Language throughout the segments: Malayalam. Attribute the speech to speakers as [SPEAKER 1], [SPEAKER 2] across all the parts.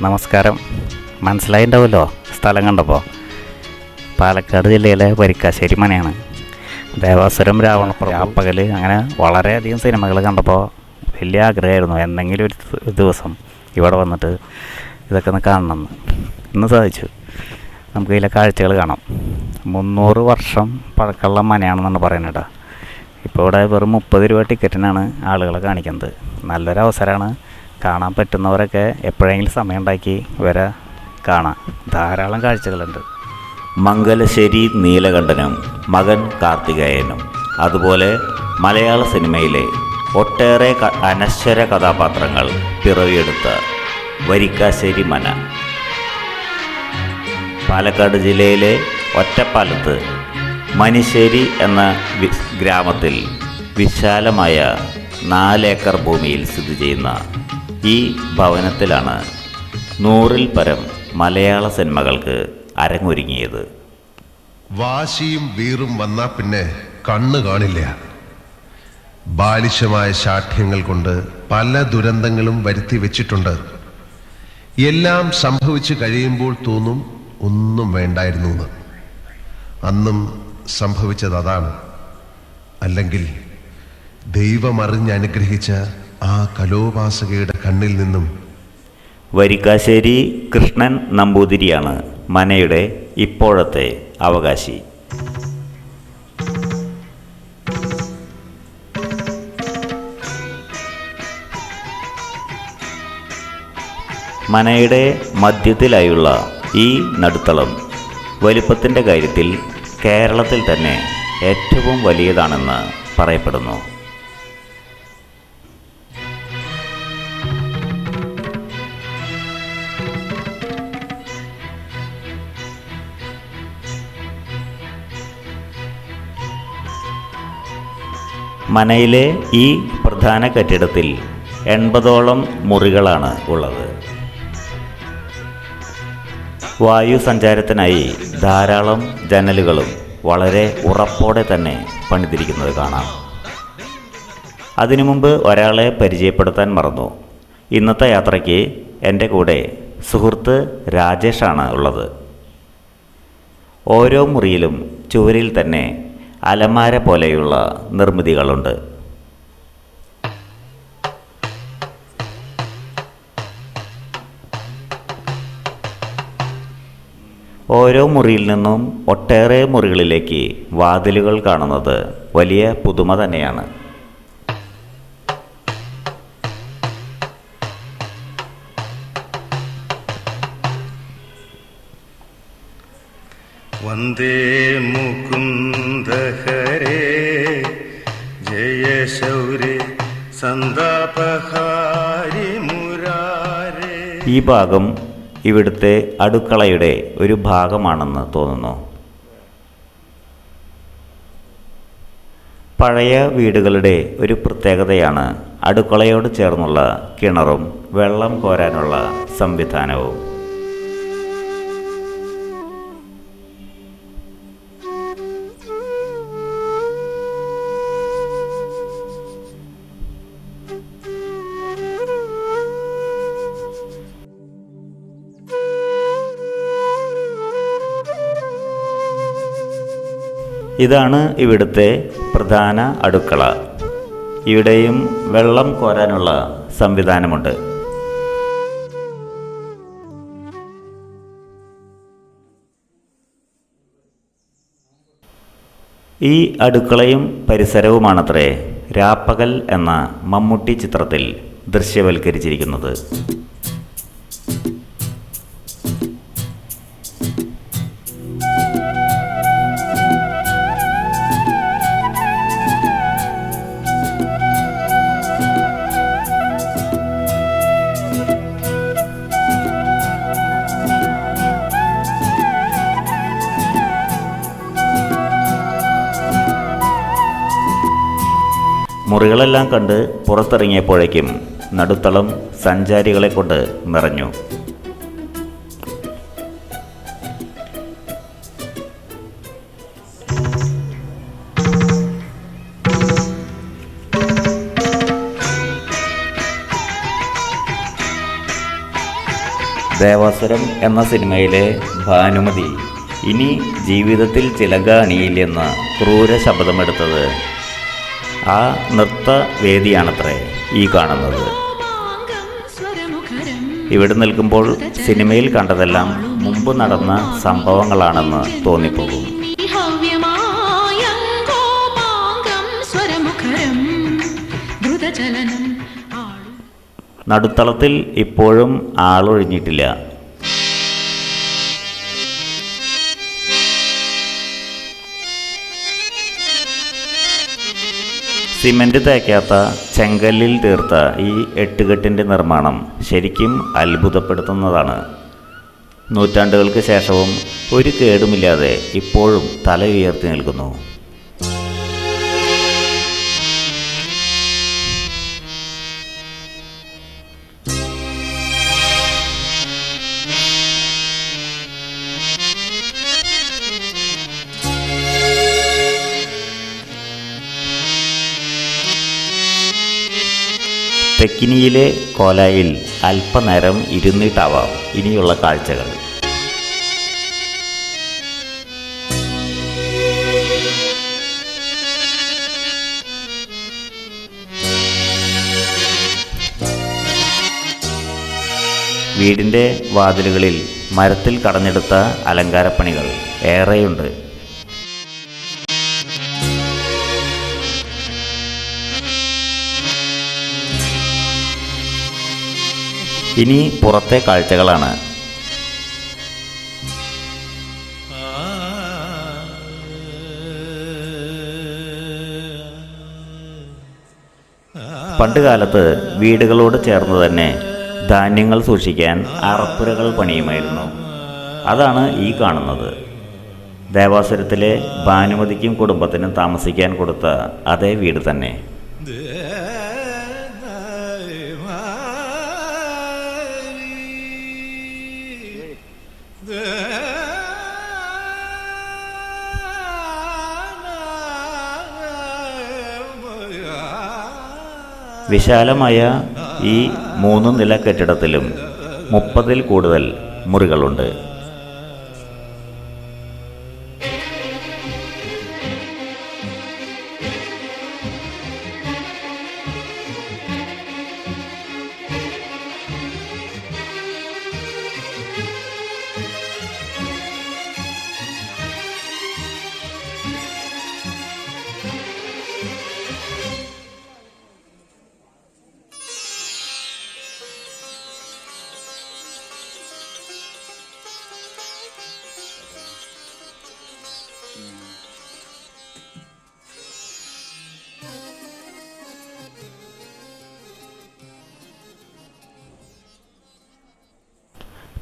[SPEAKER 1] നമസ്കാരം. മനസ്സിലായിട്ടുണ്ടാവുമല്ലോ സ്ഥലം കണ്ടപ്പോൾ. പാലക്കാട് ജില്ലയിലെ വരിക്കാശ്ശേരി മനയാണ്. ദേവാസുരം, രാപ്പകൽ, അങ്ങനെ വളരെയധികം സിനിമകൾ കണ്ടപ്പോൾ വലിയ ആഗ്രഹമായിരുന്നു എന്തെങ്കിലും ഒരു ദിവസം ഇവിടെ വന്നിട്ട് ഇതൊക്കെ ഒന്ന് കാണണമെന്ന്. ഇന്ന് സാധിച്ചു. നമുക്ക് ഇതിലെ കാഴ്ചകൾ കാണാം. 300 വർഷം പഴക്കമുള്ള മനയാണെന്നാണ് പറയുന്നത്. ഇപ്പോൾ ഇവിടെ വെറും 30 രൂപ ടിക്കറ്റിനാണ് ആളുകളെ കാണിക്കുന്നത്. നല്ലൊരു അവസരമാണ്. കാണാൻ പറ്റുന്നവരൊക്കെ എപ്പോഴെങ്കിലും സമയം ഉണ്ടാക്കി വരെ കാണാം. ധാരാളം കാഴ്ചകളുണ്ട്.
[SPEAKER 2] മംഗലശ്ശേരി നീലകണ്ഠനും മകൻ കാർത്തികേയനും അതുപോലെ മലയാള സിനിമയിലെ ഒട്ടേറെ അനശ്വര കഥാപാത്രങ്ങൾ പിറവിയെടുത്ത വരിക്കാശ്ശേരി മന. പാലക്കാട് ജില്ലയിലെ ഒറ്റപ്പാലത്ത് മനിശ്ശേരി എന്ന ഗ്രാമത്തിൽ വിശാലമായ 4 ഏക്കർ ഭൂമിയിൽ സ്ഥിതി ചെയ്യുന്ന ഈ ഭവനത്തിലാണ് 100-ൽ പരം മലയാള സിനിമകൾക്ക് അരങ്ങൊരുങ്ങിയത്.
[SPEAKER 3] വാശിയും വീറും വന്നാൽ പിന്നെ കണ്ണ് കാണില്ല. ബാലിശമായ ശാഠ്യങ്ങൾ കൊണ്ട് പല ദുരന്തങ്ങളും വരുത്തി വെച്ചിട്ടുണ്ട്. എല്ലാം സംഭവിച്ചു കഴിയുമ്പോൾ തോന്നും ഒന്നും വേണ്ടായിരുന്നു എന്ന്. അന്നും സംഭവിച്ചത് അതാണ്. അല്ലെങ്കിൽ ദൈവം അറിഞ്ഞനുഗ്രഹിച്ച ആ കലോപാസകയുടെ കണ്ണിൽ നിന്നും.
[SPEAKER 2] വരിക്കാശ്ശേരി കൃഷ്ണൻ നമ്പൂതിരിയാണ് മനയുടെ ഇപ്പോഴത്തെ അവകാശി. മനയുടെ മധ്യത്തിലായുള്ള ഈ നടുത്തളം വലിപ്പത്തിൻ്റെ കാര്യത്തിൽ കേരളത്തിൽ തന്നെ ഏറ്റവും വലിയതാണെന്ന് പറയപ്പെടുന്നു. മനയിലെ ഈ പ്രധാന കെട്ടിടത്തിൽ 80ഓളം മുറികളാണ് ഉള്ളത്. വായു സഞ്ചാരത്തിനായി ധാരാളം ജനലുകളും വളരെ ഉറപ്പോടെ തന്നെ പണിതിരിക്കുന്നത് കാണാം. അതിനു മുമ്പ് ഒരാളെ പരിചയപ്പെടുത്താൻ മറന്നു. ഇന്നത്തെ യാത്രയ്ക്ക് എൻ്റെ കൂടെ സുഹൃത്ത് രാജേഷാണ് ഉള്ളത്. ഓരോ മുറിയിലും ചുവരിൽ തന്നെ അലമാര പോലെയുള്ള നിർമ്മിതികളുണ്ട്. ഓരോ മുറിയിൽ നിന്നും ഒട്ടേറെ മുറികളിലേക്ക് വാതിലുകൾ കാണുന്നത് വലിയ പുതുമ തന്നെയാണ്.
[SPEAKER 4] വന്ദേ മുകുന്ദ ഹരേ ജയ ശൗരേ സന്താപഹാരി മുരാരേ.
[SPEAKER 2] ഈ ഭാഗം ഇവിടുത്തെ അടുക്കളയുടെ ഒരു ഭാഗമാണെന്ന് തോന്നുന്നു. പഴയ വീടുകളുടെ ഒരു പ്രത്യേകതയാണ് അടുക്കളയോട് ചേർന്നുള്ള കിണറും വെള്ളം കോരാനുള്ള സംവിധാനവും. ഇതാണ് ഇവിടുത്തെ പ്രധാന അടുക്കള. ഇവിടെയും വെള്ളം കോരാനുള്ള സംവിധാനമുണ്ട്. ഈ അടുക്കളയും പരിസരവുമാണത്രേ രാപ്പകൽ എന്ന മമ്മൂട്ടി ചിത്രത്തിൽ ദൃശ്യവൽക്കരിച്ചിരിക്കുന്നത്. മുറികളെല്ലാം കണ്ട് പുറത്തിറങ്ങിയപ്പോഴേക്കും നടുത്തളം സഞ്ചാരികളെ കൊണ്ട് നിറഞ്ഞു. ദേവാസുരം എന്ന സിനിമയിലെ ഭാനുമതി ഇനി ജീവിതത്തിൽ ചിലക അണിയില്ലെന്ന് ക്രൂര ശബ്ദമെടുത്തത് ആ നൃത്തവേദിയാണത്രേ ഈ കാണുന്നത്. ഇവിടെ നിൽക്കുമ്പോൾ സിനിമയിൽ കണ്ടതെല്ലാം മുമ്പ് നടന്ന സംഭവങ്ങളാണെന്ന് തോന്നിപ്പോകും. നടുത്തളത്തിൽ ഇപ്പോഴും ആളൊഴിഞ്ഞിട്ടില്ല. സിമൻറ്റ് തേക്കാത്ത ചെങ്കല്ലിൽ തീർത്ത ഈ എട്ടുകെട്ടിൻ്റെ നിർമ്മാണം ശരിക്കും അത്ഭുതപ്പെടുത്തുന്നതാണ്. നൂറ്റാണ്ടുകൾക്ക് ശേഷവും ഒരു കേടുമില്ലാതെ ഇപ്പോഴും തല ഉയർത്തി നിൽക്കുന്നു. തെക്കിനിയിലെ കോലായിൽ അല്പനേരം ഇരുന്നിട്ടാവാം ഇനിയുള്ള കാഴ്ചകൾ. വീടിൻ്റെ വാതിലുകളിൽ മരത്തിൽ കടഞ്ഞെടുത്ത അലങ്കാരപ്പണികൾ ഏറെയുണ്ട്. ഇനി പുറത്തെ കാഴ്ചകളാണ്. പണ്ടുകാലത്ത് വീടുകളോട് ചേർന്ന് തന്നെ ധാന്യങ്ങൾ സൂക്ഷിക്കാൻ അറപ്പുരകൾ പണിയുമായിരുന്നു. അതാണ് ഈ കാണുന്നത്. ദേവാസുരത്തിലെ ഭാനുമതിക്കും കുടുംബത്തിനും താമസിക്കാൻ കൊടുത്ത അതേ വീട് തന്നെ. വിശാലമായ ഈ 3 നില കെട്ടിടത്തിലും 30-ൽ കൂടുതൽ മുറികളുണ്ട്.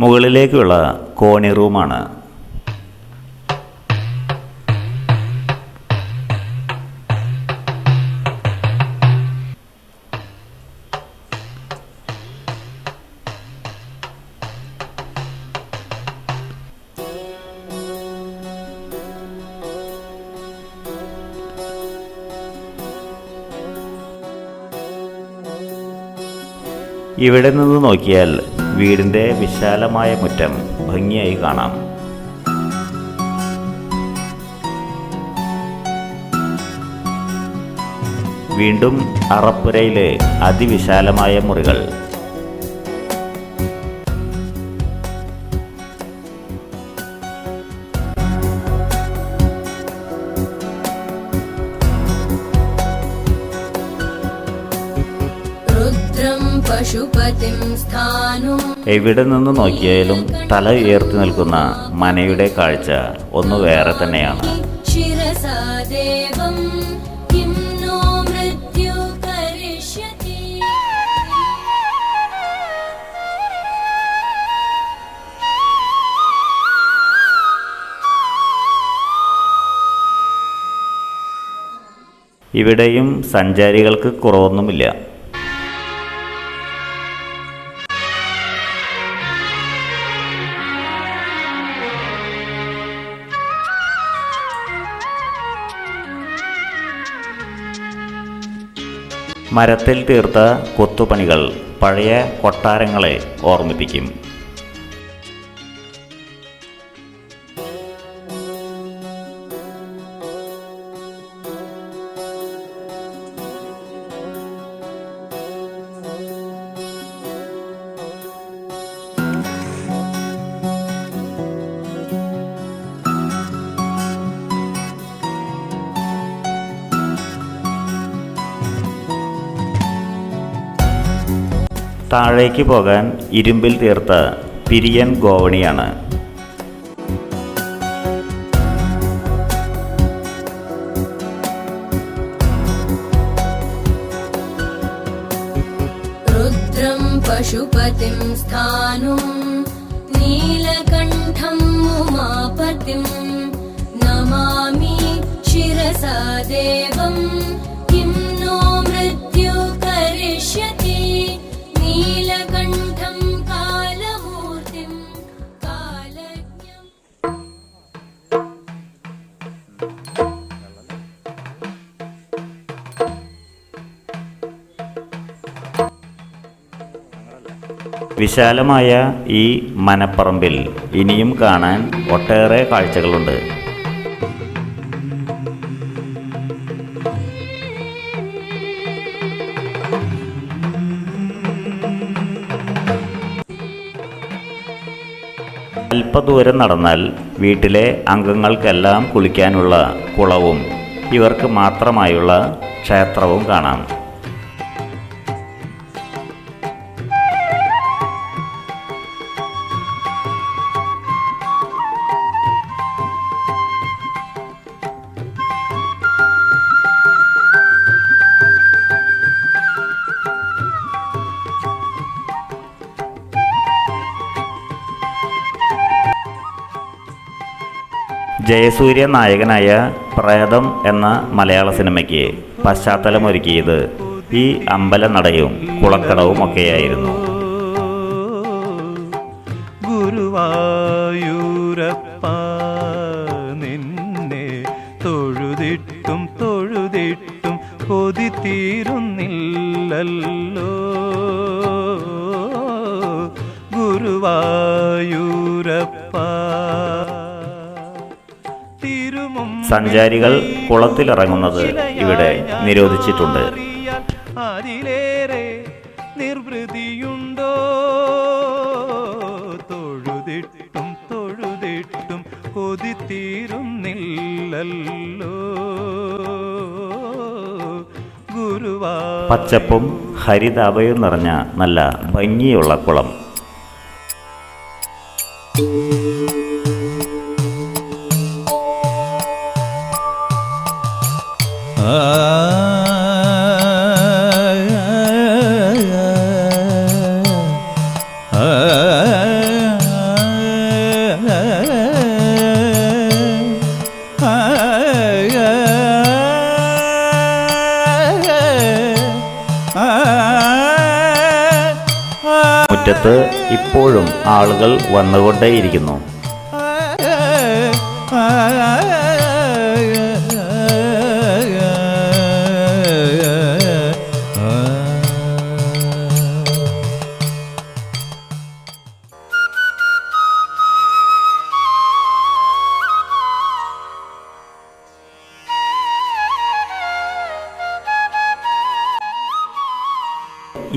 [SPEAKER 2] മുകളിലേക്കുള്ള കോണി റൂമാണ്. ഇവിടെ നിന്ന് നോക്കിയാൽ വീടിൻ്റെ വിശാലമായ മുറ്റം ഭംഗിയായി കാണാം. വീണ്ടും അറപ്പുരയിലെ അതിവിശാലമായ മുറികൾ. എവിടെ നിന്ന് നോക്കിയാലും തല ഉയർത്തി നിൽക്കുന്ന മനയുടെ കാഴ്ച ഒന്ന് വേറെ തന്നെയാണ്. ഇവിടെയും സഞ്ചാരികൾക്ക് കുറവൊന്നുമില്ല. മരത്തിൽ തീർത്ത കൊത്തുപണികൾ പഴയ കൊട്ടാരങ്ങളെ ഓർമ്മിപ്പിക്കും. താഴേക്ക് പോകാൻ ഇരുമ്പിൽ തീർത്ത പിരിയൻ ഗോവണിയാണ്.
[SPEAKER 5] रुद्रं पशुपतिं स्थाणुं नीलकण्ठं उमापतिं नमामि शिरसा देवं किं नो मृत्यु करिष्यति नीलकण्ठं कालमूर्तिं कालज्ञम्.
[SPEAKER 2] വിശാലമായ ഈ മനപ്പറമ്പിൽ ഇനിയും കാണാൻ ഒട്ടേറെ കാഴ്ചകളുണ്ട്. അല്പദൂരം നടന്നാൽ വീട്ടിലെ അംഗങ്ങൾക്കെല്ലാം കുളിക്കാനുള്ള കുളവും ഇവർക്ക് മാത്രമായുള്ള ക്ഷേത്രവും കാണാം. ജയസൂര്യ നായകനായ പ്രേതം എന്ന മലയാള സിനിമയ്ക്ക് പശ്ചാത്തലമൊരുക്കിയത് ഈ അമ്പലനടയും കുളക്കടവും ഒക്കെയായിരുന്നു.
[SPEAKER 4] ഗുരുവായൂരപ്പ നിന്നെ തൊഴുതിട്ടും തൊഴുതിട്ടും കൊതി തീരുന്നില്ലല്ലോ ഗുരുവായൂരപ്പ.
[SPEAKER 2] സഞ്ചാരികൾ കുളത്തിലിറങ്ങുന്നത് ഇവിടെ നിരോധിച്ചിട്ടുണ്ട്.
[SPEAKER 4] അതിലേറെ നിർവൃതിയുണ്ടോ തൊഴുതിട്ടും തൊഴുതിട്ടും കൊതി തീരുന്നില്ലല്ലോ ഗുരുവാ.
[SPEAKER 2] പച്ചപ്പും ഹരിതാപയും നിറഞ്ഞ നല്ല ഭംഗിയുള്ള കുളം. മുറ്റത്ത് ഇപ്പോഴും ആളുകൾ വന്നുകൊണ്ടേയിരിക്കുന്നു.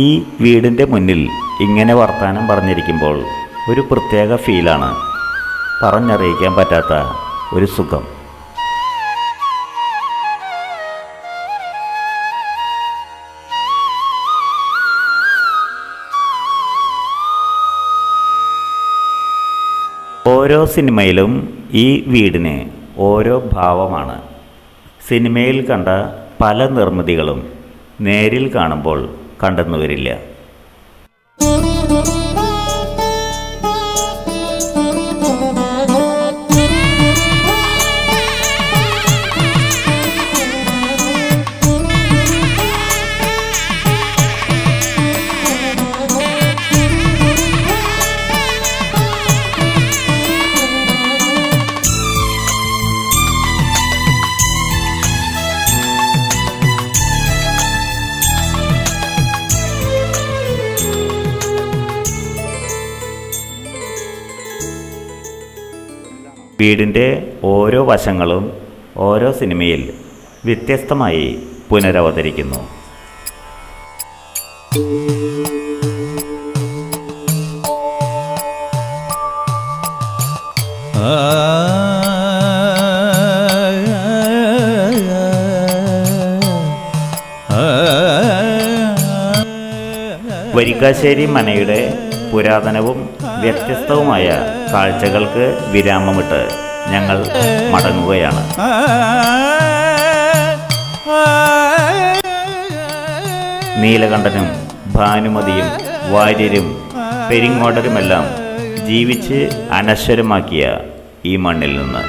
[SPEAKER 2] ഈ വീടിൻ്റെ മുന്നിൽ ഇങ്ങനെ വർത്താനം പറഞ്ഞിരിക്കുമ്പോൾ ഒരു പ്രത്യേക ഫീലാണ്, പറഞ്ഞറിയിക്കാൻ പറ്റാത്ത ഒരു സുഖം. ഓരോ സിനിമയിലും ഈ വീടിന് ഓരോ ഭാവമാണ്. സിനിമയിൽ കണ്ട പല നിർമ്മിതികളും നേരിൽ കാണുമ്പോൾ കണ്ടെന്നു വരില്ല. വീടിൻ്റെ ഓരോ വശങ്ങളും ഓരോ സിനിമയിൽ വ്യത്യസ്തമായി പുനരവതരിക്കുന്നു. വരിക്കാശ്ശേരി മനയുടെ പുരാതനവും വ്യത്യസ്തവുമായ കാഴ്ചകൾക്ക് വിരാമമിട്ട് ഞങ്ങൾ മടങ്ങുകയാണ്. നീലകണ്ഠനും ഭാനുമതിയും വാര്യരും പെരിങ്ങോടരുമെല്ലാം ജീവിച്ച് അനശ്വരമാക്കിയ ഈ മണ്ണിൽ നിന്ന്